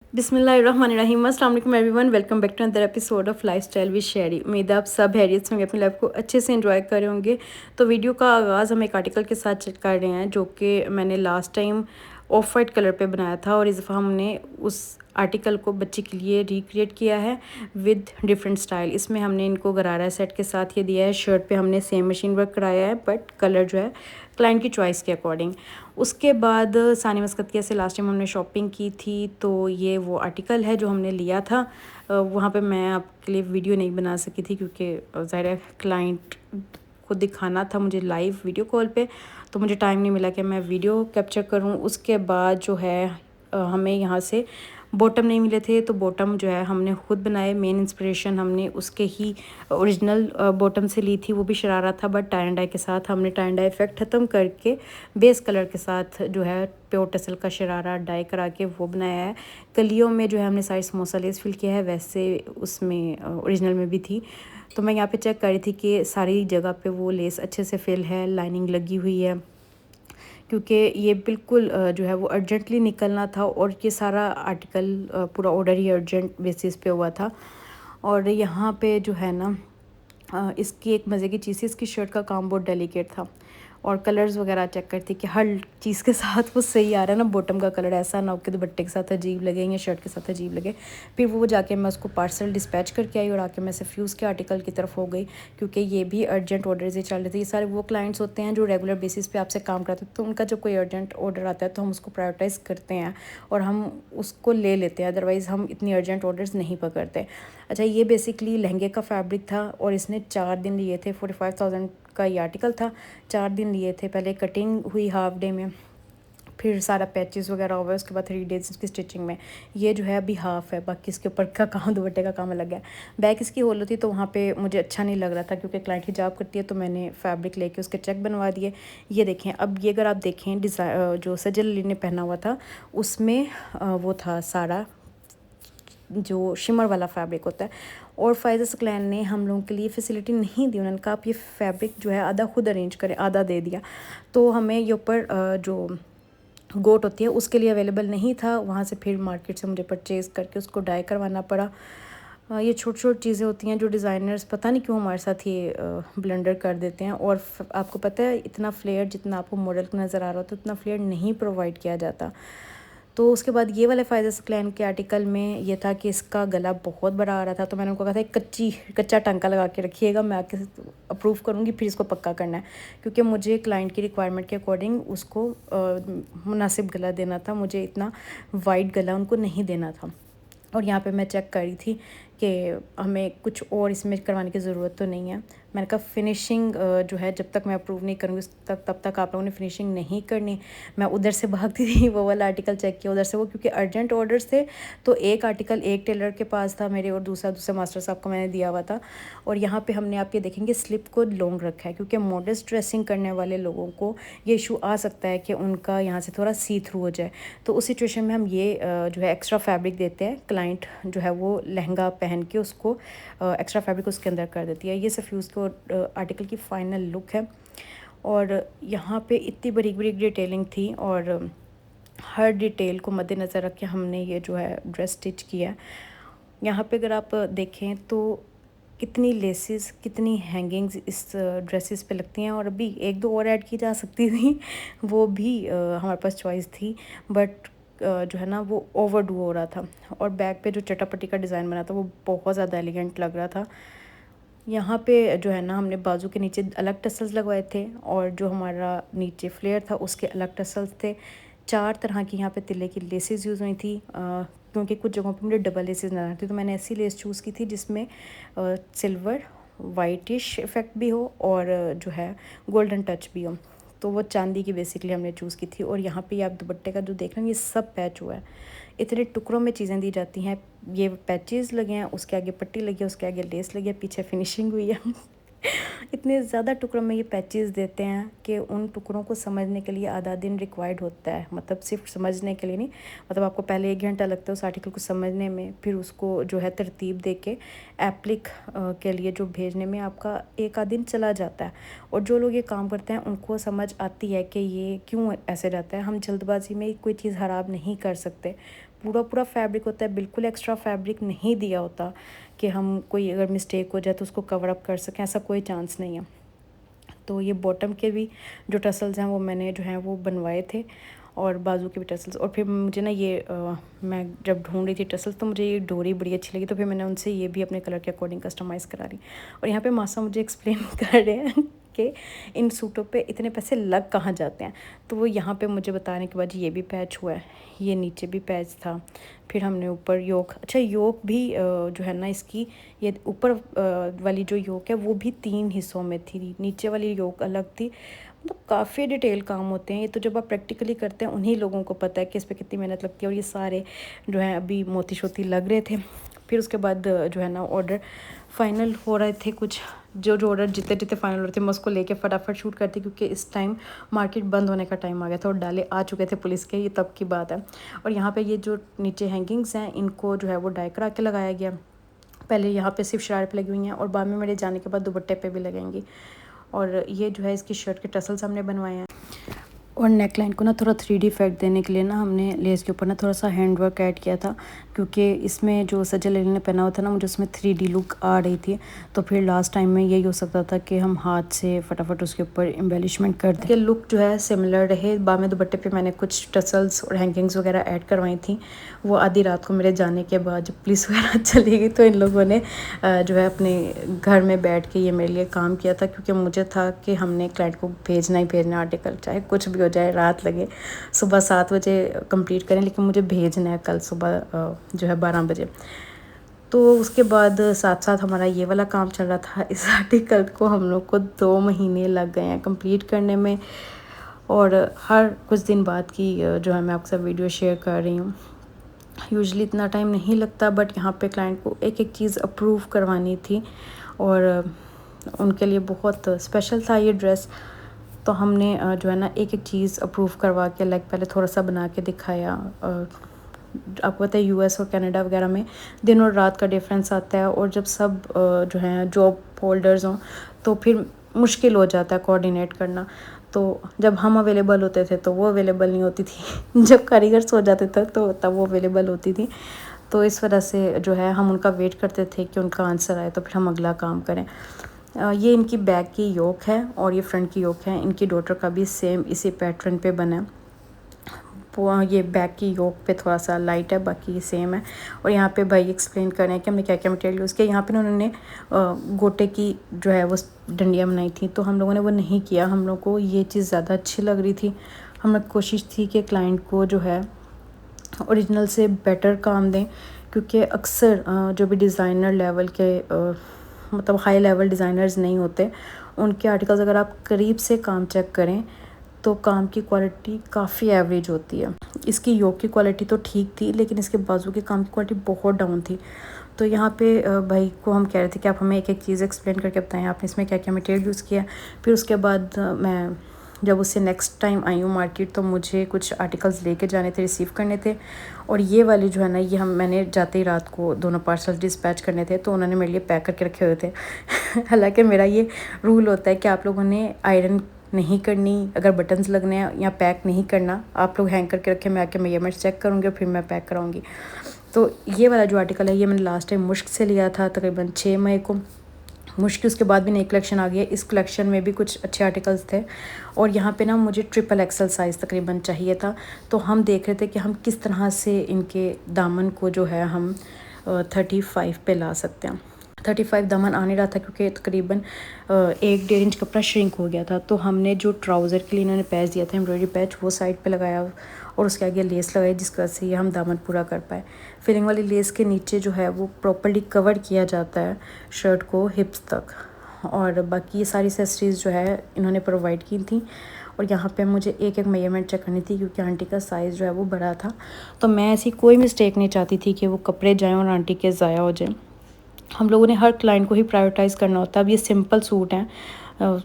बिस्मिल्लाहिर्रहमानिर्रहीम। अस्सलाम वालेकुम everyone, welcome back to another episode of lifestyle with Sherry. उम्मीद है आप सब हैरियत से होंगे, अपनी लाइफ को अच्छे से एंजॉय कर रहे होंगे। तो वीडियो का आगाज़ हम एक आर्टिकल के साथ कर रहे हैं जो कि मैंने last time of white colour पे बनाया था और इस दफ़ा हमने उस आर्टिकल को बच्चे के लिए रिक्रिएट किया है विद डिफरेंट स्टाइल। इसमें हमने इनको गरारा सेट के साथ ये दिया है। शर्ट पे हमने सेम मशीन वर्क कराया है बट कलर जो है क्लाइंट की चॉइस के अकॉर्डिंग। उसके बाद सानी मस्कतिया से लास्ट टाइम हमने शॉपिंग की थी, तो ये वो आर्टिकल है जो हमने लिया था। वहाँ पे मैं आपके लिए वीडियो नहीं बना सकी थी क्योंकि ज़ाहिर है क्लाइंट को दिखाना था मुझे लाइव वीडियो कॉल पे, तो मुझे टाइम नहीं मिला कि मैं वीडियो कैप्चर करूँ। उसके बाद जो है हमें यहाँ से बॉटम नहीं मिले थे, तो बॉटम जो है हमने खुद बनाए। मेन इंस्पिरेशन हमने उसके ही ओरिजिनल बॉटम से ली थी, वो भी शरारा था बट टाई एंड डाई के साथ। हमने टाई एंड डाई इफेक्ट ख़त्म करके बेस कलर के साथ जो है प्योर टसल का शरारा डाई करा के वो बनाया है। कलियों में जो है हमने साइड समोसा लेस फिल किया है, वैसे उसमें ओरिजिनल में भी थी। तो मैं यहाँ पे चेक कर रही थी कि सारी जगह पे वो लेस अच्छे से फिल है, लाइनिंग लगी हुई है, क्योंकि ये बिल्कुल जो है वो अर्जेंटली निकलना था और ये सारा आर्टिकल पूरा ऑर्डर ही अर्जेंट बेसिस पे हुआ था। और यहाँ पे जो है ना इसकी एक मज़े की चीज़ थी, इसकी शर्ट का काम बहुत डेलिकेट था और कलर्स वगैरह चेक करती कि हर चीज़ के साथ वो सही आ रहा है ना। बॉटम का कलर ऐसा ना हो कि दुपट्टे के साथ अजीब लगे या शर्ट के साथ अजीब लगे। फिर वो जाके मैं उसको पार्सल डिस्पैच करके आई और आके मैं सफ्यूज़ के आर्टिकल की तरफ हो गई, क्योंकि ये भी अर्जेंट ऑर्डर से चल रहे थे। ये सारे वो क्लाइंट्स होते हैं जो रेगुलर बेसिस पे आपसे काम करते हैं, तो उनका जब कोई अर्जेंट ऑर्डर आता है तो हम उसको प्रायोरिटाइज़ करते हैं और हम उसको ले लेते हैं, अदरवाइज़ हम इतनी अर्जेंट ऑर्डर्स नहीं पकड़ते। अच्छा, ये बेसिकली लहंगे का फैब्रिक था और इसने 4 दिन लिए थे। 45,000 का ये आर्टिकल था, 4 दिन लिए थे। पहले कटिंग हुई हाफ डे में, फिर सारा पैचेस वगैरह हुआ, उसके बाद 3 डेज़ की स्टिचिंग में। ये जो है अभी हाफ़ है, बाकी इसके ऊपर का काम दुपट्टे का काम अलग है। बैक इसकी होल होती तो वहाँ पे मुझे अच्छा नहीं लग रहा था, क्योंकि क्लाइंट हिजाब करती है, तो मैंने फैब्रिक लेके उसके चेक बनवा दिए। ये देखें, अब ये अगर आप देखें जो सजल अली ने पहना हुआ था उसमें वो था सारा जो शिमर वाला फैब्रिक होता है। और फ़ायज़ा सकलैन ने हम लोगों के लिए फ़ैसिलिटी नहीं दी। उन्होंने कहा आप ये फैब्रिक जो है आधा खुद अरेंज करें, आधा दे दिया। तो हमें ये ऊपर जो गोट होती है उसके लिए अवेलेबल नहीं था, वहाँ से फिर मार्केट से मुझे परचेज़ करके उसको डाई करवाना पड़ा। ये छोटी छोटी चीज़ें होती हैं जो डिज़ाइनर्स पता नहीं क्यों हमारे साथ ये ब्लंडर कर देते हैं। और आपको पता है इतना फ्लेयर जितना आपको मॉडल को नज़र आ रहा होता है उतना फ्लेयर नहीं प्रोवाइड किया जाता। तो उसके बाद ये वाले फ़ायज़ा सकलैन के आर्टिकल में ये था कि इसका गला बहुत बड़ा आ रहा था, तो मैंने उनको कहा था कच्चा टांका लगा के रखिएगा, मैं आके अप्रूव करूँगी फिर इसको पक्का करना है, क्योंकि मुझे क्लाइंट की रिक्वायरमेंट के अकॉर्डिंग उसको मुनासिब गला देना था। मुझे इतना वाइड गला उनको नहीं देना था। और यहाँ पे मैं चेक कर रही थी कि हमें कुछ और इसमें करवाने की ज़रूरत तो नहीं है। मैंने कहा फ़िनिशिंग जो है जब तक मैं अप्रूव नहीं करूँगी तब तक आप लोगों ने फ़िनिशिंग नहीं करनी। मैं उधर से भागती थी, वो वाला आर्टिकल चेक किया उधर से वो, क्योंकि अर्जेंट ऑर्डर्स थे। तो एक आर्टिकल एक टेलर के पास था मेरे और दूसरे मास्टर साहब को मैंने दिया हुआ था। और यहाँ पे हमने आप ये देखेंगे स्लिप को लॉन्ग रखा है, क्योंकि मॉडस्ट ड्रेसिंग करने वाले लोगों को ये इशू आ सकता है कि उनका यहाँ से थोड़ा सी थ्रू हो जाए। तो उस सिचुएशन में हम ये जो है एक्स्ट्रा फैब्रिक देते हैं। क्लाइंट जो है वो लहंगा पहन के उसको एक्स्ट्रा फैब्रिक उसके अंदर कर देती है। ये सफ्यूज़ को आर्टिकल की फ़ाइनल लुक है। और यहाँ पे इतनी बारीक बारीक डिटेलिंग थी और हर डिटेल को मद्देनज़र रख के हमने ये जो है ड्रेस स्टिच किया है। यहाँ पे अगर आप देखें तो कितनी लेसेस, कितनी हैंगिंग्स इस ड्रेसेस पे लगती हैं। और अभी एक दो और ऐड की जा सकती थी, वो भी हमारे पास चॉइस थी, बट जो है ना वो ओवरडू हो रहा था। और बैक पे जो चटापटी का डिज़ाइन बना था वो बहुत ज़्यादा एलिगेंट लग रहा था। यहाँ पे जो है ना हमने बाजू के नीचे अलग टसल्स लगवाए थे और जो हमारा नीचे फ्लेयर था उसके अलग टसल्स थे। 4 तरह की यहाँ पे तिल्ले की लेसेस यूज़ हुई थी, क्योंकि कुछ जगहों पे मुझे डबल लेसेस नज़र आती, तो मैंने ऐसी लेस चूज़ की थी जिसमें सिल्वर वाइटिश इफ़ेक्ट भी हो और जो है गोल्डन टच भी हो। तो वो चांदी की बेसिकली हमने चूज़ की थी। और यहाँ पे आप दुपट्टे का जो देख रहे हैं ये सब पैच हुआ है। इतने टुकड़ों में चीज़ें दी जाती हैं। ये पैचेस लगे हैं, उसके आगे पट्टी लगी है, उसके आगे लेस लगी है, पीछे फिनिशिंग हुई है। इतने ज़्यादा टुकड़ों में ये पैचेस देते हैं कि उन टुकड़ों को समझने के लिए आधा दिन रिक्वायर्ड होता है। मतलब सिर्फ समझने के लिए नहीं, मतलब आपको पहले 1 घंटा लगता है उस आर्टिकल को समझने में, फिर उसको जो है तरतीब दे के एप्लिक के लिए जो भेजने में आपका 1 आध दिन चला जाता है। और जो लोग ये काम करते हैं उनको समझ आती है कि ये क्यों ऐसे रहता है। हम जल्दबाजी में कोई चीज़ ख़राब नहीं कर सकते, पूरा पूरा फैब्रिक होता है, बिल्कुल एक्स्ट्रा फैब्रिक नहीं दिया होता कि हम कोई अगर मिस्टेक हो जाए तो उसको कवर अप कर सकें, ऐसा कोई चांस नहीं है। तो ये बॉटम के भी जो टसल्स हैं वो मैंने जो हैं वो बनवाए थे, और बाजू के भी टसल्स। और फिर मुझे ना ये मैं जब ढूंढ रही थी टसल्स तो मुझे ये डोरी बड़ी अच्छी लगी, तो फिर मैंने उनसे ये भी अपने कलर के अकॉर्डिंग कस्टमाइज़ करा रही। और यहाँ पे मासा मुझे एक्सप्लेन कर रहे हैं कि इन सूटों पे इतने पैसे लग कहाँ जाते हैं। तो वो यहाँ पे मुझे बताने के बाद ये भी पैच हुआ है, ये नीचे भी पैच था, फिर हमने ऊपर योक, अच्छा योक भी जो है ना इसकी, ये ऊपर वाली जो योक है वो भी 3 हिस्सों में थी, नीचे वाली योक अलग थी। मतलब काफ़ी डिटेल काम होते हैं ये, तो जब आप प्रैक्टिकली करते हैं उन्हीं लोगों को पता है कि इस पर कितनी मेहनत लगती है। और ये सारे जो है अभी मोती शोती लग रहे थे। फिर उसके बाद जो है ना ऑर्डर फाइनल हो रहे थे, कुछ जो ऑर्डर जितने जितने फाइनल हो रहे थे मैं उसको लेके फटाफट शूट करती, क्योंकि इस टाइम मार्केट बंद होने का टाइम आ गया था और डाले आ चुके थे पुलिस के, ये तब की बात है। और यहाँ पे ये जो नीचे हैंगिंग्स हैं इनको जो है वो डाई करा के लगाया गया। पहले यहाँ पे सिर्फ शरारे पे लगी हुई हैं और बाद में मेरे जाने के बाद दुपट्टे पे भी लगेंगी। और ये जो है इसकी शर्ट के टसल्स हमने बनवाए हैं। और नेक लाइन को ना थोड़ा 3D इफेक्ट देने के लिए ना हमने लेस के ऊपर ना थोड़ा सा हैंड वर्क ऐड किया था, क्योंकि इसमें जो सजल अली ने पहना हुआ था ना मुझे उसमें 3D लुक आ रही थी। तो फिर लास्ट टाइम में यही हो सकता था कि हम हाथ से फटाफट उसके ऊपर एम्बेलिशमेंट कर दें कि लुक जो है सिमिलर रहे। बाद में दुपट्टे पे मैंने कुछ टसल्स और हैंगिंग्स वगैरह ऐड करवाई थी। वो आधी रात को मेरे जाने के बाद जब पुलिस वगैरह चली गई तो इन लोगों ने जो है अपने घर में बैठ के ये मेरे लिए काम किया था, क्योंकि मुझे था कि हमने क्लाइंट को भेजना ही भेजना आर्टिकल, चाहे कुछ भी हो जाए, रात लगे, सुबह 7 बजे कंप्लीट करें, लेकिन मुझे भेजना है कल सुबह जो है 12 बजे। तो उसके बाद साथ साथ हमारा ये वाला काम चल रहा था। इस आर्टिकल को हम लोग को 2 महीने लग गए हैं कंप्लीट करने में, और हर कुछ दिन बाद की जो है मैं आपके साथ वीडियो शेयर कर रही हूँ। यूजुअली इतना टाइम नहीं लगता, बट यहाँ पे क्लाइंट को एक एक चीज़ अप्रूव करवानी थी और उनके लिए बहुत स्पेशल था ये ड्रेस। तो हमने जो है ना एक एक चीज़ अप्रूव करवा के, लाइक पहले थोड़ा सा बना के दिखाया। आपको पता है यूएस और कनाडा वगैरह में दिन और रात का डिफरेंस आता है, और जब सब जो हैं जॉब होल्डर्स हों तो फिर मुश्किल हो जाता है कोऑर्डिनेट करना। तो जब हम अवेलेबल होते थे तो वो अवेलेबल नहीं होती थी जब कारीगर सो जाते थे तो तब वो अवेलेबल होती थी। तो इस वजह से जो है हम उनका वेट करते थे कि उनका आंसर आए तो फिर हम अगला काम करें। ये इनकी बैक की योक है और ये फ्रंट की योक है। इनकी डॉटर का भी सेम इसी पैटर्न पे बना है। ये बैक की योक पे थोड़ा सा लाइट है, बाकी ये सेम है। और यहाँ पे भाई एक्सप्लेन कर रहे हैं कि हमने क्या क्या मटेरियल यूज़ किया। यहाँ पे उन्होंने गोटे की जो है वो डंडियाँ बनाई थी, तो हम लोगों ने वो नहीं किया। हम लोग को ये चीज़ ज़्यादा अच्छी लग रही थी। हम लोग कोशिश थी कि क्लाइंट को जो है ओरिजिनल से बेटर काम दें, क्योंकि अक्सर जो भी डिज़ाइनर लेवल के मतलब हाई लेवल डिज़ाइनर्स नहीं होते, उनके आर्टिकल्स अगर आप करीब से काम चेक करें तो काम की क्वालिटी काफ़ी एवरेज होती है। इसकी योक की क्वालिटी तो ठीक थी, लेकिन इसके बाजू के काम की क्वालिटी बहुत डाउन थी। तो यहाँ पे भाई को हम कह रहे थे कि आप हमें एक एक चीज़ एक्सप्लेन करके बताएं, आपने इसमें क्या क्या मटेरियल यूज़ किया। फिर उसके बाद मैं जब उससे नेक्स्ट टाइम आई हूँ मार्केट, तो मुझे कुछ आर्टिकल्स लेके जाने थे, रिसीव करने थे। और ये वाले जो है ना, ये मैंने जाते ही रात को दोनों पार्सल डिस्पैच करने थे, तो उन्होंने मेरे लिए पैक करके रखे हुए थे हालांकि मेरा ये रूल होता है कि आप लोगों ने आयरन नहीं करनी, अगर बटन्स लगने हैं या पैक नहीं करना, आप लोग हैंग करके रखें, मैं आके मेजरमेंट चेक करूँगी और फिर मैं पैक कराऊँगी। तो ये वाला जो आर्टिकल है ये मैंने लास्ट टाइम मुश्क से लिया था तकरीबन 6 मई को। मुश्किल उसके बाद भी नई कलेक्शन आ गई है। इस कलेक्शन में भी कुछ अच्छे आर्टिकल्स थे, और यहाँ पे ना मुझे XXL साइज़ तकरीबन चाहिए था। तो हम देख रहे थे कि हम किस तरह से इनके दामन को जो है हम 35 पे ला सकते हैं। 35 दामन आ नहीं रहा था, क्योंकि तकरीबन 1-1.5 इंच कपड़ा श्रिंक हो गया था। तो हमने जो ट्राउज़र के लिए इन्होंने पैच दिया था, एम्ब्रॉयडरी पैच, वो साइड पे लगाया और उसके आगे लेस लगाई, जिसकी वजह से ये हम दामन पूरा कर पाए। फिलिंग वाली लेस के नीचे जो है वो प्रॉपर्ली कवर किया जाता है शर्ट को हिप्स तक, और बाकी ये सारी एक्सेसरीज़ जो है इन्होंने प्रोवाइड की थी। और यहाँ पे मुझे एक एक मेजरमेंट चेक करनी थी, क्योंकि आंटी का साइज़ जो है वो बड़ा था। तो मैं ऐसी कोई मिस्टेक नहीं चाहती थी कि वो कपड़े जाएँ और आंटी के ज़ाया हो जाए। हम लोगों ने हर क्लाइंट को ही प्रायोरिटाइज़ करना होता है। अब ये सिंपल सूट हैं,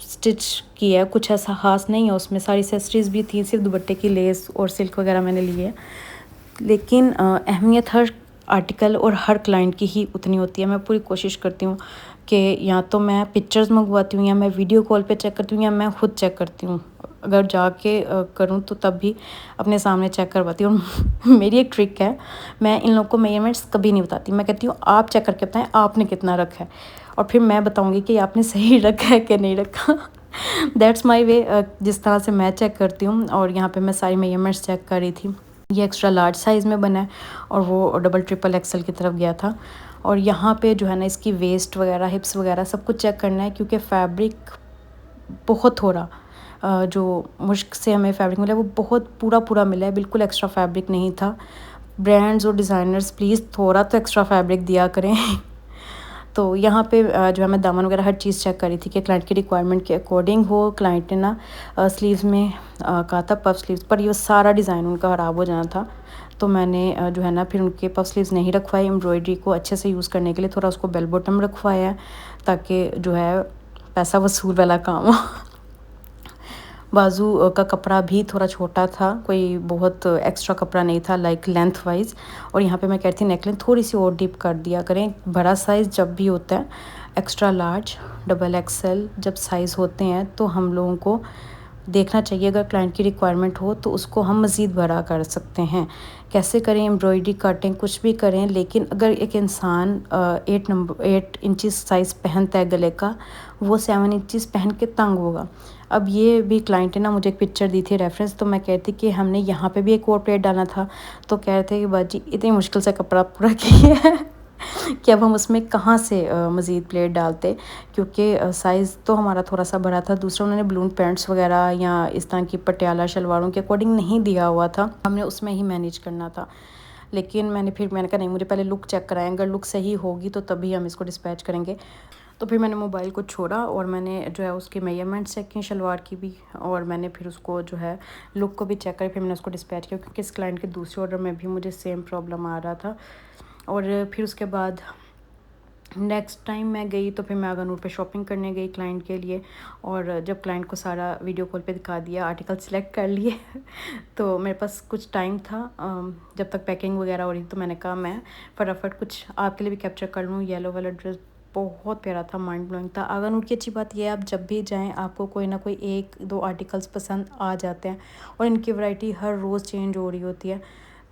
स्टिच किया है, कुछ ऐसा खास नहीं है उसमें। सारी एक्सेसरीज़ भी थी, सिर्फ दुपट्टे की लेस और सिल्क वगैरह मैंने ली है, लेकिन अहमियत हर आर्टिकल और हर क्लाइंट की ही उतनी होती है। मैं पूरी कोशिश करती हूँ कि या तो मैं पिक्चर्स मंगवाती हूँ, या मैं वीडियो कॉल पे चेक करती हूँ, या मैं खुद चेक करती हूँ अगर जाके करूँ तो तब भी अपने सामने चेक करवाती हूँ। मेरी एक ट्रिक है, मैं इन लोगों को मेजरमेंट्स कभी नहीं बताती। मैं कहती हूँ आप चेक करके बताएं आपने कितना रखा है, और फिर मैं बताऊँगी कि आपने सही रखा है कि नहीं रखा। दैट्स माई वे, जिस तरह से मैं चेक करती हूँ। और यहाँ पे मैं सारी मेजरमेंट्स चेक कर रही थी। ये एक्स्ट्रा लार्ज साइज़ में बना है और वो डबल ट्रिपल एक्सल की तरफ गया था। और यहाँ पे जो है ना इसकी वेस्ट वगैरह, हिप्स वगैरह सब कुछ चेक करना है, क्योंकि फैब्रिक बहुत थोड़ा जो मुश्क से हमें फैब्रिक मिला है वो बहुत पूरा मिला है, बिल्कुल एक्स्ट्रा फैब्रिक नहीं था। ब्रांड्स और डिज़ाइनर्स प्लीज़ थोड़ा तो एक्स्ट्रा फैब्रिक दिया करें। तो यहाँ पे जो है मैं दामन वगैरह हर चीज़ चेक करी थी कि क्लाइंट की रिक्वायरमेंट के अकॉर्डिंग हो। क्लाइंट ने ना स्लीव्स में कहा था पफ स्लीव्स, पर ये सारा डिज़ाइन उनका ख़राब हो जाना था, तो मैंने जो है ना फिर उनके पफ स्लीव्स नहीं रखवाए। एम्ब्रॉयडरी को अच्छे से यूज़ करने के लिए थोड़ा उसको बेल बॉटम रखवाया, ताकि जो है पैसा वसूल वाला काम हो। बाजू का कपड़ा भी थोड़ा छोटा था, कोई बहुत एक्स्ट्रा कपड़ा नहीं था लाइक लेंथ वाइज। और यहाँ पे मैं कहती थी नेकलाइन थोड़ी सी और डीप कर दिया करें। बड़ा साइज़ जब भी होता है, एक्स्ट्रा लार्ज, डबल एक्सेल जब साइज़ होते हैं तो हम लोगों को देखना चाहिए। अगर क्लाइंट की रिक्वायरमेंट हो तो उसको हम मज़ीद बड़ा कर सकते हैं। कैसे करें, एम्ब्रॉयडरी, कटिंग, कुछ भी करें, लेकिन अगर एक इंसान 8 इंचज़ साइज़ पहनता है गले का, वो 7 इंचज़ पहन के तंग होगा। अब ये भी क्लाइंट ने ना मुझे एक पिक्चर दी थी रेफरेंस, तो मैं कहती कि हमने यहाँ पे भी एक और प्लेट डालना था, तो कह रहे थे कि बाजी इतनी मुश्किल से कपड़ा पूरा किया है कि अब हम उसमें कहाँ से मज़ीद प्लेट डालते, क्योंकि साइज़ तो हमारा थोड़ा सा बड़ा था। दूसरा उन्होंने बलून पैंट्स वगैरह या इस तरह की पटियाला शलवारों के अकॉर्डिंग नहीं दिया हुआ था, हमने उसमें ही मैनेज करना था। लेकिन मैंने कहा नहीं, मुझे पहले लुक चेक कराएं, अगर लुक सही होगी तो तभी हम इसको डिस्पैच करेंगे। तो फिर मैंने मोबाइल को छोड़ा और मैंने जो है उसके मेजरमेंट चेक की शलवार की भी, और मैंने फिर उसको जो है लुक को भी चेक करी। फिर मैंने उसको डिस्पैच किया, क्योंकि इस क्लाइंट के दूसरे ऑर्डर में भी मुझे सेम प्रॉब्लम आ रहा था। और फिर उसके बाद नेक्स्ट टाइम मैं गई तो फिर मैं आगानूर पे शॉपिंग करने गई क्लाइंट के लिए। और जब क्लाइंट को सारा वीडियो कॉल पे दिखा दिया, आर्टिकल सिलेक्ट कर लिए तो मेरे पास कुछ टाइम था जब तक पैकिंग वगैरह हो रही, तो मैंने कहा मैं फटाफट कुछ आपके लिए भी कैप्चर कर लूँ। येलो वाला ड्रेस बहुत प्यारा था, माइंड ब्लोइंग था। आगानूर की अच्छी बात यह है, आप जब भी जाएँ आपको कोई ना कोई 1-2 आर्टिकल्स पसंद आ जाते हैं, और इनकी वैरायटी हर रोज़ चेंज हो रही होती है।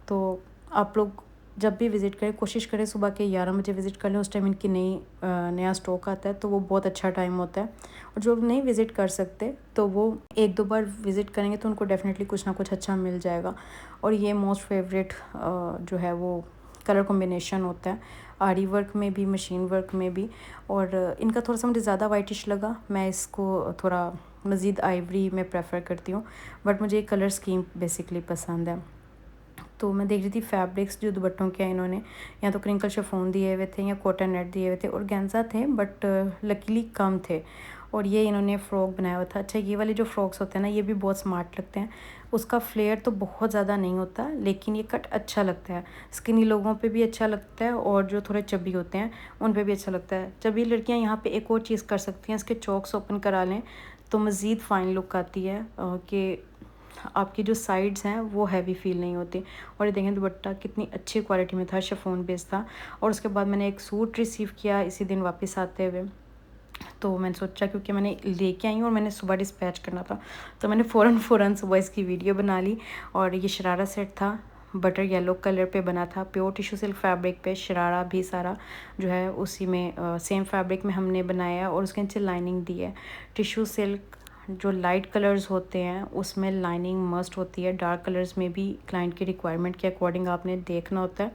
तो आप लोग जब भी विज़िट करें, कोशिश करें सुबह के 11 बजे विज़िट कर लें, उस टाइम इनकी नया स्टॉक आता है, तो वो बहुत अच्छा टाइम होता है। और जो नहीं विज़िट कर सकते तो वो 1-2 बार विज़िट करेंगे तो उनको डेफ़िनेटली कुछ ना कुछ अच्छा मिल जाएगा। और ये मोस्ट फेवरेट जो है वो कलर कॉम्बिनेशन होता है, आरी वर्क में भी, मशीन वर्क में भी। और इनका थोड़ा सा मुझे ज़्यादा वाइटिश लगा, मैं इसको थोड़ा मज़ीद आइवरी में प्रेफर करती हूँ, बट मुझे कलर स्कीम बेसिकली पसंद है। तो मैं देख रही थी फैब्रिक्स जो दुपट्टों के हैं, इन्होंने या तो क्रिंकल शिफॉन दिए हुए थे या कॉटन नेट दिए हुए थे, और गेंजा थे बट लकीली कम थे। और ये इन्होंने फ़्रॉक बनाया हुआ था। अच्छा, ये वाले जो फ्रॉक्स होते हैं ना, ये भी बहुत स्मार्ट लगते हैं। उसका फ्लेयर तो बहुत ज़्यादा नहीं होता, लेकिन ये कट अच्छा लगता है, स्किनी लोगों पे भी अच्छा लगता है, और जो थोड़े चब्बी होते हैं उन पे भी अच्छा लगता है। जब ये लड़कियाँ यहाँ पे एक और चीज़ कर सकती हैं, इसके चॉक्स ओपन करा लें तो मज़ीद फ़ाइन लुक आती है, कि आपकी जो साइड्स हैं वो हैवी फील नहीं होती। और ये देखें दुपट्टा कितनी अच्छी क्वालिटी में था, शिफॉन बेस था। और उसके बाद मैंने एक सूट रिसीव किया इसी दिन वापस आते हुए, तो मैंने सोचा क्योंकि मैंने लेके आई हूँ और मैंने सुबह डिस्पैच करना था, तो मैंने फ़ौरन सुबह इसकी वीडियो बना ली। और ये शरारा सेट था, बटर येलो कलर पे बना था, प्योर टिश्यू सिल्क फैब्रिक पे, शरारा भी सारा जो है उसी में सेम फैब्रिक में हमने बनाया, और उसके नीचे लाइनिंग दी है। टिश्यू सिल्क जो लाइट कलर्स होते हैं उसमें लाइनिंग मस्ट होती है, डार्क कलर्स में भी क्लाइंट की रिक्वायरमेंट के अकॉर्डिंग आपने देखना होता है।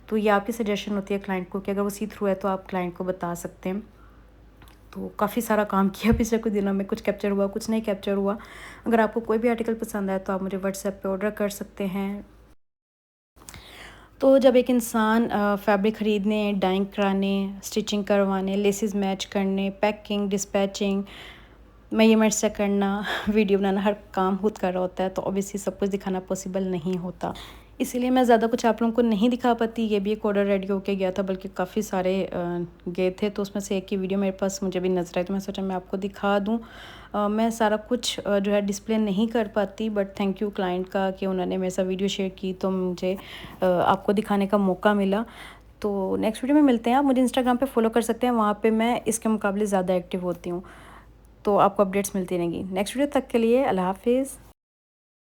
तो ये आपकी सजेशन होती है क्लाइंट को कि अगर वो सी थ्रू है तो आप क्लाइंट को बता सकते हैं। तो काफ़ी सारा काम किया पिछले कुछ दिनों में, कुछ कैप्चर हुआ, कुछ नहीं कैप्चर हुआ। अगर आपको कोई भी आर्टिकल पसंद आए तो आप मुझे व्हाट्सएप पे ऑर्डर कर सकते हैं। तो जब एक इंसान फैब्रिक ख़रीदने, डाइंग कराने, स्टिचिंग करवाने, लेसेस मैच करने, पैकिंग, डिस्पैचिंग, मेजरमेंट्स चेक करना, वीडियो बनाना, हर काम खुद कर रहा होता है, तो ऑब्वियसली सब कुछ दिखाना पॉसिबल नहीं होता। इसीलिए मैं ज़्यादा कुछ आप लोगों को नहीं दिखा पाती। ये भी एक ऑर्डर रेडी होके गया था, बल्कि काफ़ी सारे गए थे, तो उसमें से एक की वीडियो मेरे पास मुझे भी नज़र आई, तो मैं सोचा मैं आपको दिखा दूँ। मैं सारा कुछ जो है डिस्प्ले नहीं कर पाती, बट थैंक यू क्लाइंट का कि उन्होंने मेरे साथ वीडियो शेयर की, तो मुझे आपको दिखाने का मौका मिला। तो नेक्स्ट वीडियो में मिलते हैं। आप मुझे इंस्टाग्राम पे फॉलो कर सकते हैं, वहाँ पे मैं इसके मुकाबले ज़्यादा एक्टिव होती हूँ। तो आपको अपडेट्स मिलती रहेंगी। नेक्स्ट वीडियो तक के लिए अल्लाह हाफिज़।